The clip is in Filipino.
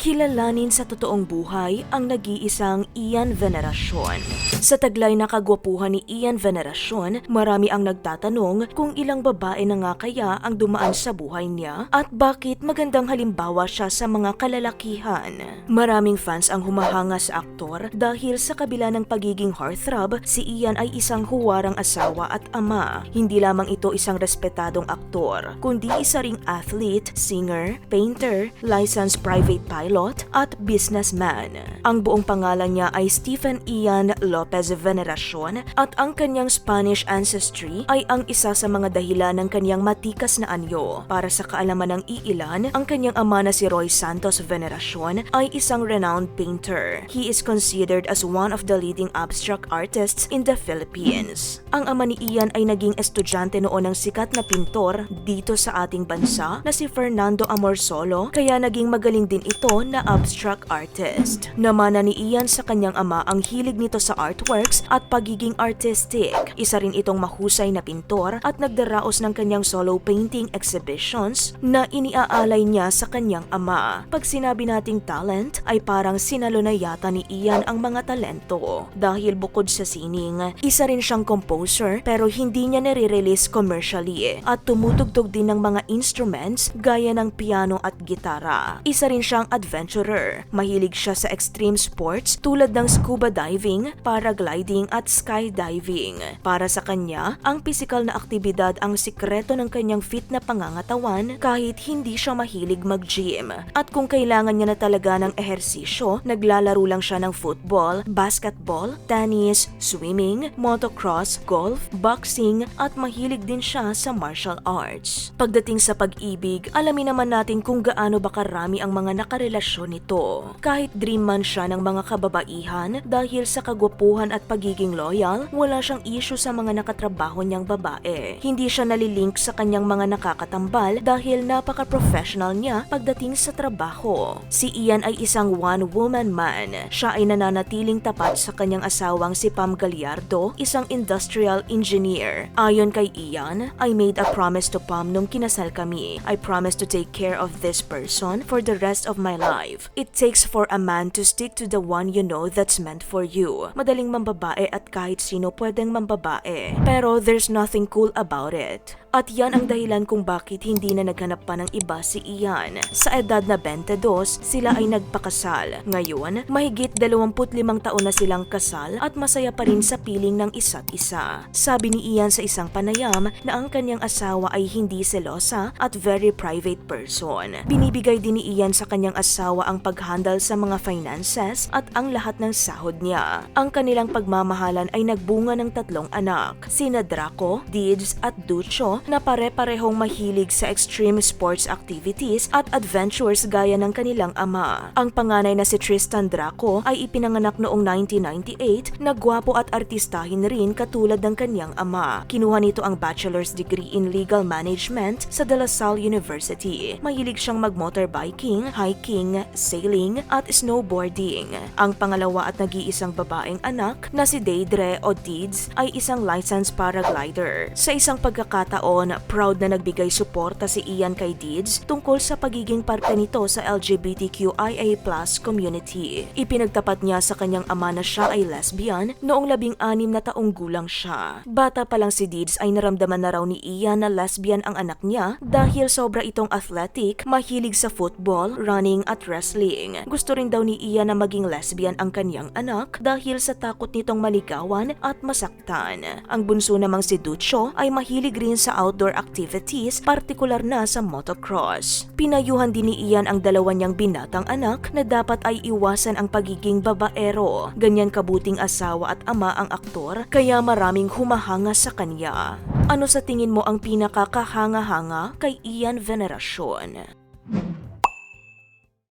Kilalanin sa totoong buhay ang nag-iisang Ian Veneracion. Sa taglay na kagwapuhan ni Ian Veneracion, marami ang nagtatanong kung ilang babae na nga kaya ang dumaan sa buhay niya at bakit magandang halimbawa siya sa mga kalalakihan. Maraming fans ang humahanga sa aktor dahil sa kabila ng pagiging heartthrob, si Ian ay isang huwarang asawa at ama. Hindi lamang ito isang respetadong aktor, kundi isa ring athlete, singer, painter, licensed private pilot at businessman. Ang buong pangalan niya ay Stephen Ian Lopez Veneracion at ang kanyang Spanish ancestry ay ang isa sa mga dahilan ng kanyang matikas na anyo. Para sa kaalaman ng iilan, ang kanyang ama na si Roy Santos Veneracion ay isang renowned painter. He is considered as one of the leading abstract artists in the Philippines. Ang ama ni Ian ay naging estudyante noon ng sikat na pintor dito sa ating bansa na si Fernando Amorsolo, kaya naging magaling din ito na abstract artist. Namana ni Ian sa kanyang ama ang hilig nito sa artworks at pagiging artistic. Isa rin itong mahusay na pintor at nagdaraos ng kanyang solo painting exhibitions na iniaalay niya sa kanyang ama. Pag sinabi nating talent, ay parang sinalo na yata ni Ian ang mga talento. Dahil bukod sa sining, isa rin siyang composer pero hindi niya nare-release commercially at tumutugtog din ng mga instruments gaya ng piano at gitara. Isa rin siyang adventurer. Mahilig siya sa extreme sports tulad ng scuba diving, paragliding at skydiving. Para sa kanya, ang pisikal na aktibidad ang sikreto ng kanyang fit na pangangatawan kahit hindi siya mahilig mag-gym. At kung kailangan niya na talaga ng ehersisyo, naglalaro lang siya ng football, basketball, tennis, swimming, motocross, golf, boxing at mahilig din siya sa martial arts. Pagdating sa pag-ibig, alamin naman natin kung gaano ba karami ang mga nakarelasyon nito. Kahit dream man siya ng mga kababaihan dahil sa kagwapuhan at pagiging loyal, wala siyang issue sa mga nakatrabaho niyang babae. Hindi siya nalilink sa kanyang mga nakakatambal dahil napaka-professional niya pagdating sa trabaho. Si Ian ay isang one-woman man. Siya ay nananatiling tapat sa kanyang asawang si Pam Gallardo, isang industrial engineer. Ayon kay Ian, I made a promise to Pam nung kinasal kami. I promise to take care of this person for the rest of my life. It takes for a man to stick to the one you know that's meant for you. Madaling mambabae at kahit sino pwedeng mambabae. Pero there's nothing cool about it. At yan ang dahilan kung bakit hindi na naghanap pa ng iba si Ian. Sa edad na 22, sila ay nagpakasal. Ngayon, mahigit 25 taon na silang kasal at masaya pa rin sa piling ng isa't isa. Sabi ni Ian sa isang panayam na ang kanyang asawa ay hindi selosa at very private person. Binibigay din ni Ian sa kanyang asawa ang pag-handle sa mga finances at ang lahat ng sahod niya. Ang kanilang pagmamahalan ay nagbunga ng 3 anak, sina Draco, Dids at Ducho, na pare-parehong mahilig sa extreme sports activities at adventures gaya ng kanilang ama. Ang panganay na si Tristan Draco ay ipinanganak noong 1998 na gwapo at artistahin rin katulad ng kanyang ama. Kinuha nito ang bachelor's degree in legal management sa De La Salle University. Mahilig siyang mag-motorbiking, hiking, sailing at snowboarding. Ang pangalawa at nag-iisang babaeng anak na si Deidre o Dids ay isang licensed paraglider. Sa isang pagkakataon, proud na nagbigay suporta si Ian kay Dids tungkol sa pagiging parte nito sa LGBTQIA+ community. Ipinagtapat niya sa kanyang ama na siya ay lesbian noong 16 na taong gulang siya. Bata pa lang si Dids ay naramdaman na raw ni Ian na lesbian ang anak niya dahil sobra itong athletic, mahilig sa football, running at wrestling. Gusto rin daw ni Ian na maging lesbian ang kanyang anak dahil sa takot nitong maligawan at masaktan. Ang bunso namang si Ducho ay mahilig rin sa outdoor activities, partikular na sa motocross. Pinayuhan din ni Ian ang dalawa niyang binatang anak na dapat ay iwasan ang pagiging babaero. Ganyan kabuting asawa at ama ang aktor, kaya maraming humahanga sa kanya. Ano sa tingin mo ang pinakakahanga-hanga kay Ian Veneracion?